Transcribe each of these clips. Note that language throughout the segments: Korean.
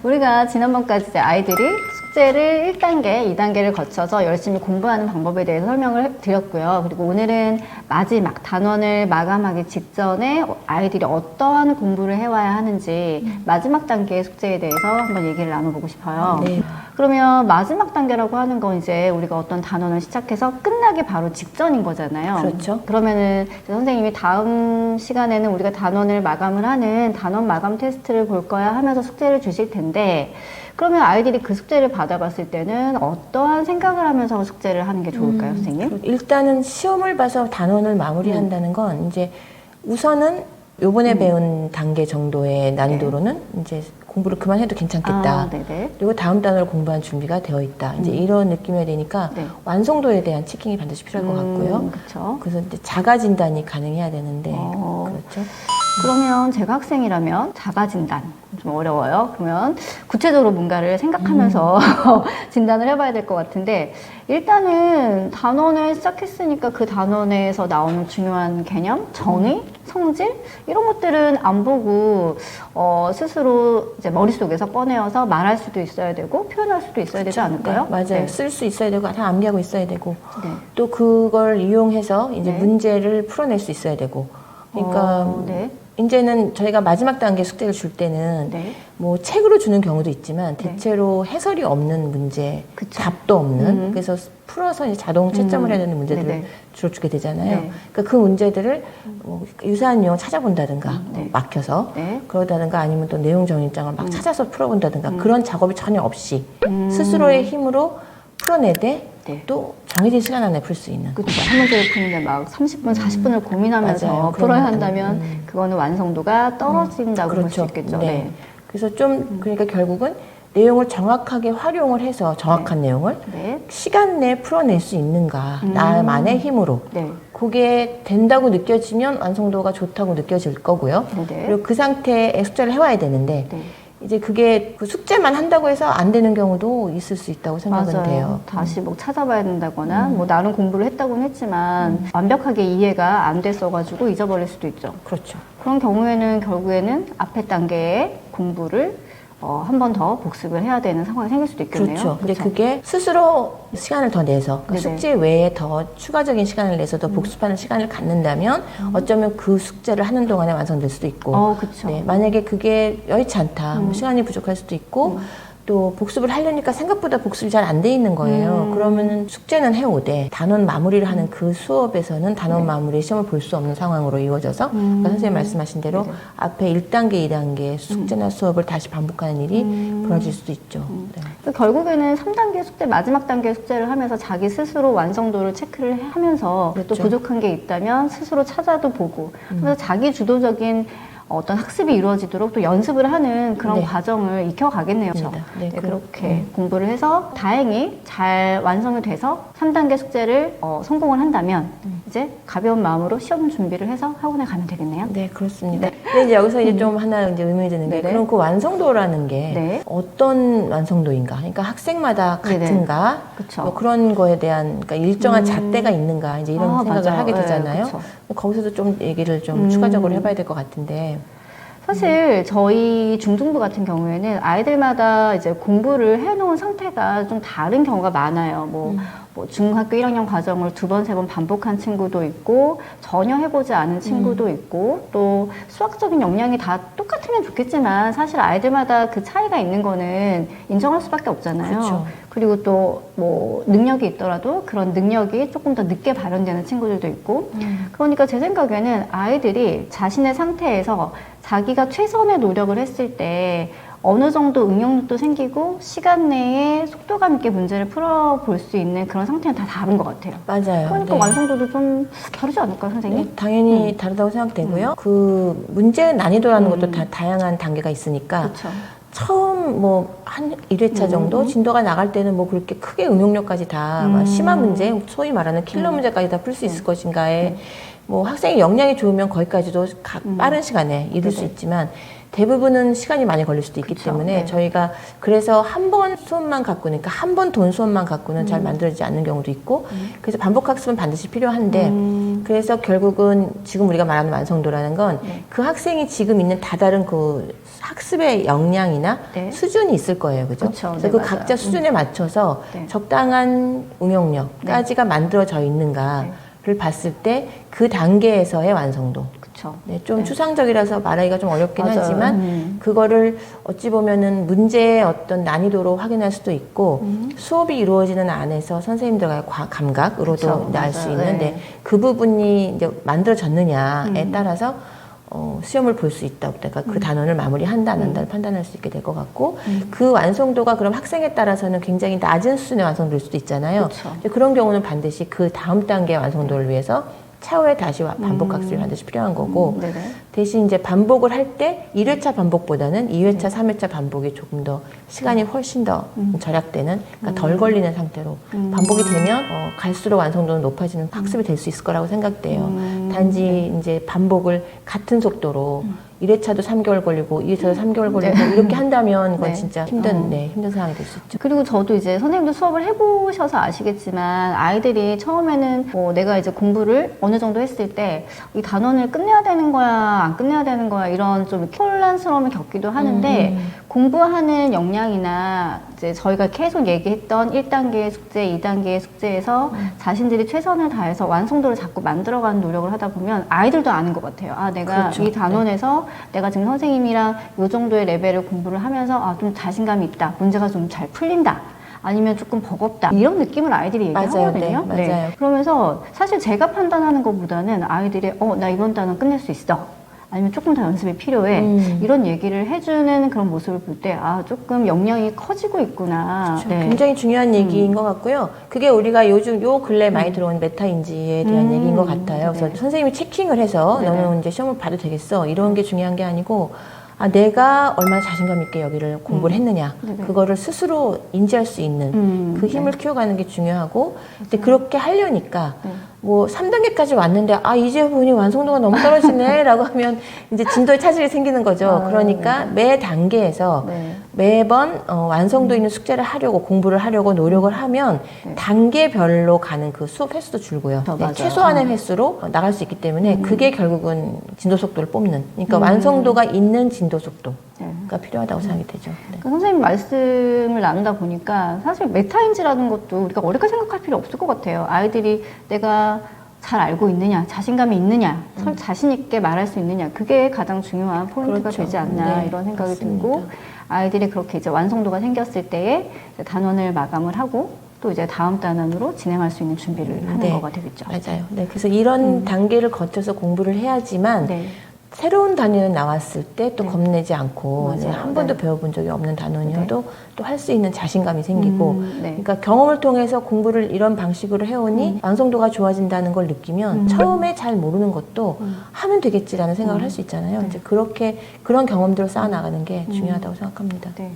우리가 지난번까지 이제 아이들이 숙제를 1단계, 2단계를 거쳐서 열심히 공부하는 방법에 대해서 설명을 드렸고요. 그리고 오늘은 마지막 단원을 마감하기 직전에 아이들이 어떠한 공부를 해와야 하는지 마지막 단계의 숙제에 대해서 한번 얘기를 나눠보고 싶어요. 네. 그러면 마지막 단계라고 하는 건 이제 우리가 어떤 단원을 시작해서 끝나기 바로 직전인 거잖아요. 그렇죠. 그러면은 선생님이 다음 시간에는 우리가 단원을 마감을 하는 단원 마감 테스트를 볼 거야 하면서 숙제를 주실 텐데, 그러면 아이들이 그 숙제를 받아봤을 때는 어떠한 생각을 하면서 숙제를 하는 게 좋을까요, 선생님? 일단은 시험을 봐서 단원을 마무리한다는 건 이제 우선은 요번에 배운 단계 정도의 난이도로는 이제 공부를 그만해도 괜찮겠다. 네네. 그리고 다음 단어를 공부한 준비가 되어 있다. 이제 이런 느낌이 되니까 네. 완성도에 대한 체킹이 반드시 필요할 것 같고요. 그렇죠. 그래서 이제 자가 진단이 가능해야 되는데 그렇죠. 그러면 제가 학생이라면 자가 진단 좀 어려워요. 그러면 구체적으로 뭔가를 생각하면서 진단을 해봐야 될 것 같은데, 일단은 단원을 시작했으니까 그 단원에서 나오는 중요한 개념, 정의, 성질 이런 것들은 안 보고 스스로 이제 머릿속에서 꺼내어서 말할 수도 있어야 되고 표현할 수도 있어야 되지 않을까요? 네, 맞아요. 네. 쓸 수 있어야 되고 다 암기하고 있어야 되고 네. 또 그걸 이용해서 이제 네. 문제를 풀어낼 수 있어야 되고. 그러니까 네. 이제는 저희가 마지막 단계 숙제를 줄 때는 네. 뭐 책으로 주는 경우도 있지만 대체로 해설이 없는 문제, 그쵸. 답도 없는 그래서 풀어서 이제 자동 채점을 해야 되는 문제들을 네네. 주로 주게 되잖아요. 네. 그러니까 그 문제들을 뭐 유사한 내용 찾아본다든가 네. 막혀서 네. 그러다든가 아니면 또 내용 정리장을 막 찾아서 풀어본다든가 그런 작업이 전혀 없이 스스로의 힘으로 풀어내되 네. 또 정해진 시간 안에 풀 수 있는. 그렇죠. 한 문제를 푸는데 막 30분, 40분을 고민하면서 맞아요. 풀어야 그런 한다면 그거는 완성도가 떨어진다고 볼 수 그렇죠. 있겠죠. 네. 그래서 좀 그러니까 결국은 내용을 정확하게 활용을 해서 정확한 내용을 네. 시간 내에 풀어낼 수 있는가 나만의 힘으로 네. 그게 된다고 느껴지면 완성도가 좋다고 느껴질 거고요. 네네. 그리고 그 상태의 숙제를 해와야 되는데 네. 이제 그게 그 숙제만 한다고 해서 안 되는 경우도 있을 수 있다고 생각은 맞아요. 돼요. 다시 뭐 찾아봐야 된다거나 뭐 나름 공부를 했다고는 했지만 완벽하게 이해가 안 됐어가지고 잊어버릴 수도 있죠. 그렇죠. 그런 경우에는 결국에는 앞에 단계의 공부를 한 번 더 복습을 해야 되는 상황이 생길 수도 있겠네요. 그렇죠. 근데 그렇죠? 그게 스스로 시간을 더 내서 그 네네. 숙제 외에 더 추가적인 시간을 내서 더 복습하는 시간을 갖는다면 어쩌면 그 숙제를 하는 동안에 완성될 수도 있고 그렇죠. 네, 만약에 그게 여의치 않다 뭐 시간이 부족할 수도 있고 또 복습을 하려니까 생각보다 복습이 잘 안 돼 있는 거예요. 그러면은 숙제는 해오되 단원 마무리를 하는 그 수업에서는 단원 마무리 시험을 볼 수 없는 상황으로 이루어져서 그러니까 선생님 말씀하신 대로 앞에 1단계, 2단계 숙제나 수업을 다시 반복하는 일이 벌어질 수도 있죠. 네. 결국에는 3단계 숙제, 마지막 단계 숙제를 하면서 자기 스스로 완성도를 체크를 하면서 또 그렇죠. 부족한 게 있다면 스스로 찾아도 보고 그래서 자기 주도적인 어떤 학습이 이루어지도록 또 연습을 하는 그런 네. 과정을 익혀가겠네요. 그렇죠? 네, 그렇게 공부를 해서 다행히 잘 완성이 돼서 3단계 숙제를 성공을 한다면 이제 가벼운 마음으로 시험 준비를 해서 학원에 가면 되겠네요. 네, 그렇습니다. 근데 이제 여기서 이제 좀 하나 이제 의문이 드는 게 네네. 그럼 그 완성도라는 게 네. 어떤 완성도인가? 그러니까 학생마다 네네. 같은가? 그쵸. 뭐 그런 거에 대한 그러니까 일정한 잣대가 있는가? 이제 이런 생각을 맞아요. 하게 네, 되잖아요. 그쵸. 거기서도 좀 얘기를 좀 추가적으로 해봐야 될 것 같은데. 사실 저희 중등부 같은 경우에는 아이들마다 이제 공부를 해놓은 상태가 좀 다른 경우가 많아요. 뭐 중학교 1학년 과정을 2번, 3번 반복한 친구도 있고 전혀 해보지 않은 친구도 있고 또 수학적인 역량이 다 똑같으면 좋겠지만 사실 아이들마다 그 차이가 있는 거는 인정할 수밖에 없잖아요. 그렇죠. 그리고 또 뭐 능력이 있더라도 그런 능력이 조금 더 늦게 발현되는 친구들도 있고 그러니까 제 생각에는 아이들이 자신의 상태에서 자기가 최선의 노력을 했을 때 어느 정도 응용력도 생기고 시간 내에 속도감 있게 문제를 풀어볼 수 있는 그런 상태는 다 다른 것 같아요. 맞아요. 그러니까 네. 완성도도 좀 다르지 않을까요, 선생님? 네, 당연히 다르다고 생각되고요. 그 문제 난이도라는 것도 다 다양한 단계가 있으니까 그렇죠. 처음 뭐 한 1회차 정도 진도가 나갈 때는 뭐 그렇게 크게 응용력까지 다 막 심한 문제, 소위 말하는 킬러 문제까지 다 풀 수 있을 것인가에 뭐 학생이 역량이 좋으면 거기까지도 빠른 시간에 이룰 수 있지만 대부분은 시간이 많이 걸릴 수도 있기 그쵸. 때문에 네. 저희가 그래서 한 번 수업만 갖고, 그러니까 한 번 돈 수업만 갖고는 잘 만들어지지 않는 경우도 있고, 그래서 반복 학습은 반드시 필요한데, 그래서 결국은 지금 우리가 말하는 완성도라는 건 그 학생이 지금 있는 다다른 그 학습의 역량이나 네. 수준이 있을 거예요. 그죠? 그쵸. 그래서 네, 그 맞아요. 각자 수준에 맞춰서 네. 적당한 응용력까지가 만들어져 있는가를 네. 봤을 때 그 단계에서의 완성도. 그쵸. 네, 좀 추상적이라서 말하기가 좀 어렵긴 맞아요. 하지만 그거를 어찌 보면은 문제의 어떤 난이도로 확인할 수도 있고 수업이 이루어지는 안에서 선생님들과의 감각으로도 그쵸, 알 수 맞아요. 있는데 네. 그 부분이 이제 만들어졌느냐에 따라서 시험을 볼 수 있다. 그러니까 그 단원을 마무리한다, 안 한다를 판단할 수 있게 될 것 같고 그 완성도가 그럼 학생에 따라서는 굉장히 낮은 수준의 완성도일 수도 있잖아요. 그쵸. 이제 그런 경우는 반드시 그 다음 단계의 완성도를 위해서 차후에 다시 반복 학습이 반드시 필요한 거고 네네. 대신 이제 반복을 할 때 1회차 반복보다는 2회차, 3회차 반복이 조금 더 시간이 훨씬 더 절약되는, 그러니까 덜 걸리는 상태로 반복이 되면 갈수록 완성도는 높아지는 학습이 될 수 있을 거라고 생각돼요. 단지 이제 반복을 같은 속도로 1회차도 3개월 걸리고 2회차도 3개월 걸리고 이렇게 한다면 그건 네. 진짜 힘든 상황이 될 수 있죠. 그리고 저도 이제 선생님도 수업을 해보셔서 아시겠지만 아이들이 처음에는 뭐 내가 이제 공부를 어느 정도 했을 때 이 단원을 끝내야 되는 거야 안 끝내야 되는 거야 이런 좀 혼란스러움을 겪기도 하는데 공부하는 역량이나 이제 저희가 계속 얘기했던 1단계의 숙제, 2단계의 숙제에서 자신들이 최선을 다해서 완성도를 자꾸 만들어가는 노력을 하다 보면 아이들도 아는 것 같아요. 아, 내가 그렇죠. 이 단원에서 내가 지금 선생님이랑 이 정도의 레벨을 공부를 하면서 아, 좀 자신감이 있다. 문제가 좀 잘 풀린다. 아니면 조금 버겁다. 이런 느낌을 아이들이 맞아요. 얘기하거든요. 네, 맞아요. 그러면서 사실 제가 판단하는 것보다는 아이들이 나 이번 단원 끝낼 수 있어. 아니면 조금 더 연습이 필요해. 이런 얘기를 해주는 그런 모습을 볼 때, 아, 조금 역량이 커지고 있구나. 그렇죠. 굉장히 중요한 얘기인 것 같고요. 그게 우리가 요즘 요 근래 많이 들어온 메타인지에 대한 얘기인 것 같아요. 그래서 네. 선생님이 체킹을 해서 네네. 너는 이제 시험을 봐도 되겠어. 이런 게 중요한 게 아니고, 아, 내가 얼마나 자신감 있게 여기를 공부를 했느냐. 네네. 그거를 스스로 인지할 수 있는 그 힘을 키워가는 게 중요하고, 근데 그렇게 하려니까, 네. 뭐 3단계까지 왔는데 아 이제 보니 완성도가 너무 떨어지네 라고 하면 이제 진도에 차질이 생기는 거죠. 그러니까 매 단계에서 네. 매번 완성도 있는 숙제를 하려고 공부를 하려고 노력을 하면 단계별로 가는 그 수업 횟수도 줄고요. 맞아요. 최소한의 횟수로 나갈 수 있기 때문에 그게 결국은 진도 속도를 뽑는, 그러니까 완성도가 있는 진도 속도가 필요하다고 생각이 되죠. 네. 그러니까 선생님 말씀을 나누다 보니까 사실 메타인지라는 것도 우리가 어렵게 생각할 필요 없을 것 같아요. 아이들이 내가 잘 알고 있느냐, 자신감이 있느냐, 자신 있게 말할 수 있느냐, 그게 가장 중요한 포인트가 그렇죠. 되지 않나 네, 이런 생각이 맞습니다. 들고 아이들이 그렇게 이제 완성도가 생겼을 때에 이제 단원을 마감을 하고 또 이제 다음 단원으로 진행할 수 있는 준비를 하는 네. 거가 되겠죠. 맞아요. 네, 그래서 이런 단계를 거쳐서 공부를 해야지만 네. 새로운 단위는 나왔을 때 또 겁내지 않고 맞아요. 이제 한 번도 배워본 적이 없는 단원이어도 또 할 수 있는 자신감이 생기고 네. 그러니까 경험을 통해서 공부를 이런 방식으로 해오니 완성도가 좋아진다는 걸 느끼면 처음에 잘 모르는 것도 하면 되겠지라는 생각을 할 수 있잖아요. 이제 그렇게 그런 경험들을 쌓아나가는 게 중요하다고 생각합니다. 네.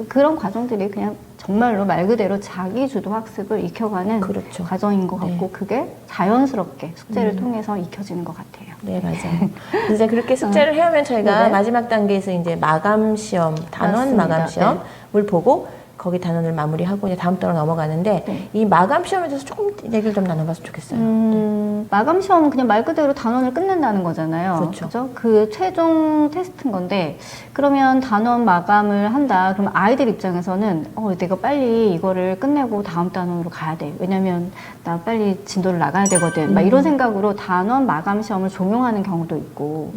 그런 과정들이 그냥 정말로 말 그대로 자기 주도 학습을 익혀가는 그렇죠. 과정인 것 같고 그게 자연스럽게 숙제를 통해서 익혀지는 것 같아요. 네, 맞아요. 이제 그렇게 숙제를 해오면 저희가 네네. 마지막 단계에서 이제 마감 시험, 단원 맞습니다. 마감 시험을 보고 거기 단원을 마무리하고 이제 다음 단원 넘어가는데 네. 이 마감 시험에 대해서 조금 얘기를 좀 나눠봤으면 좋겠어요. 마감 시험은 그냥 말 그대로 단원을 끝낸다는 거잖아요. 그렇죠. 그죠? 그 최종 테스트인 건데 그러면 단원 마감을 한다. 그러면 아이들 입장에서는 내가 빨리 이거를 끝내고 다음 단원으로 가야 돼. 왜냐면 나 빨리 진도를 나가야 되거든. 막 이런 생각으로 단원 마감 시험을 종용하는 경우도 있고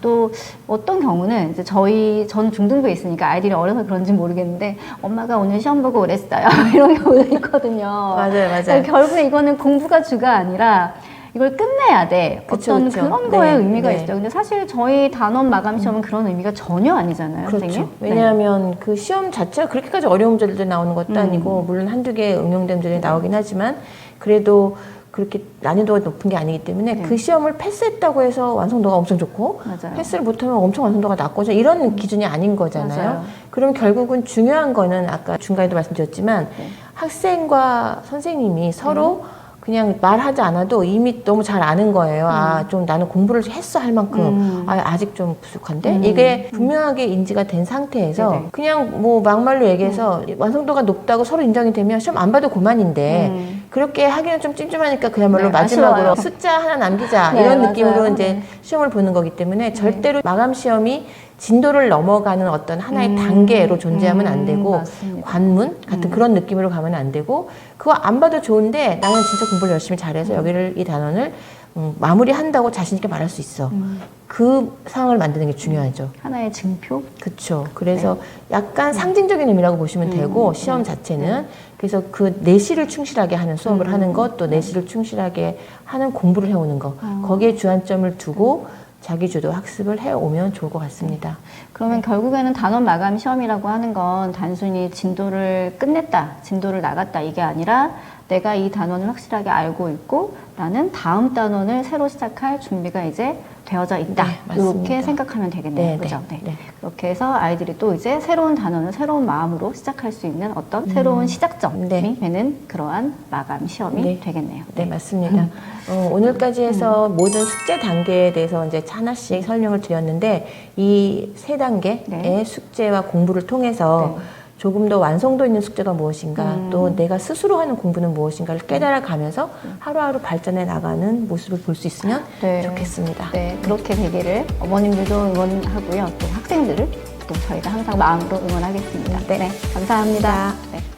또 어떤 경우는 이제 전 중등부에 있으니까 아이들이 어려서 그런지 모르겠는데 엄마가 오늘 시험 보고 그랬어요. 이런 경우도 있거든요. 맞아요, 맞아요. 그러니까 결국에 이거는 공부가 주가 아니라 이걸 끝내야 돼. 그쵸, 어떤 그쵸. 그런 거에 네, 의미가 네. 있죠. 근데 사실 저희 단원 마감 시험은 그런 의미가 전혀 아니잖아요. 그렇죠. 선생님? 왜냐하면 그 시험 자체가 그렇게까지 어려운 문제들도 나오는 것도 아니고 물론 한두 개 응용된 문제들이 나오긴 하지만 그래도 그렇게 난이도가 높은 게 아니기 때문에 그 시험을 패스했다고 해서 완성도가 엄청 좋고 맞아요. 패스를 못하면 엄청 완성도가 낮고 이런 기준이 아닌 거잖아요. 맞아요. 그럼 결국은 중요한 거는 아까 중간에도 말씀드렸지만 학생과 선생님이 서로 그냥 말하지 않아도 이미 너무 잘 아는 거예요. 아, 좀 나는 공부를 했어 할 만큼 아직 좀 부족한데 이게 분명하게 인지가 된 상태에서 네네. 그냥 뭐 막말로 얘기해서 완성도가 높다고 서로 인정이 되면 시험 안 봐도 그만인데 그렇게 하기는 좀 찜찜하니까 그야말로 네, 마지막으로 아쉬워요. 숫자 하나 남기자 네, 이런 맞아요. 느낌으로 이제 네. 시험을 보는 거기 때문에 절대로 마감 시험이 진도를 넘어가는 어떤 하나의 단계로 존재하면 안 되고 맞습니다. 관문 같은 그런 느낌으로 가면 안 되고 그거 안 봐도 좋은데 나는 진짜 공부를 열심히 잘해서 여기를 이 단원을 마무리한다고 자신 있게 말할 수 있어. 그 상황을 만드는 게 중요하죠. 하나의 증표? 그렇죠. 그래서 약간 상징적인 의미라고 보시면 되고 시험 자체는 그래서 그 내실을 충실하게 하는 수업을 하는 것 또 내실을 충실하게 하는 공부를 해오는 것 거기에 주안점을 두고 자기주도 학습을 해오면 좋을 것 같습니다. 그러면 결국에는 단원 마감 시험이라고 하는 건 단순히 진도를 끝냈다, 진도를 나갔다 이게 아니라 내가 이 단원을 확실하게 알고 있고 나는 다음 단원을 새로 시작할 준비가 이제 되어져 있다. 네, 맞습니다. 이렇게 생각하면 되겠네요. 네, 그죠? 네, 네. 네. 그렇게 해서 아이들이 또 이제 새로운 단원을 새로운 마음으로 시작할 수 있는 어떤 새로운 시작점이 네. 되는 그러한 마감 시험이 네. 되겠네요. 네, 맞습니다. 오늘까지 해서 모든 숙제 단계에 대해서 이제 하나씩 설명을 드렸는데 이 세 단계의 네. 숙제와 공부를 통해서 조금 더 완성도 있는 숙제가 무엇인가 또 내가 스스로 하는 공부는 무엇인가를 깨달아 가면서 하루하루 발전해 나가는 모습을 볼 수 있으면 네. 좋겠습니다. 네, 그렇게 되기를 어머님들도 응원하고요. 또 학생들을 또 저희가 항상 마음으로 응원하겠습니다. 네, 감사합니다. 네.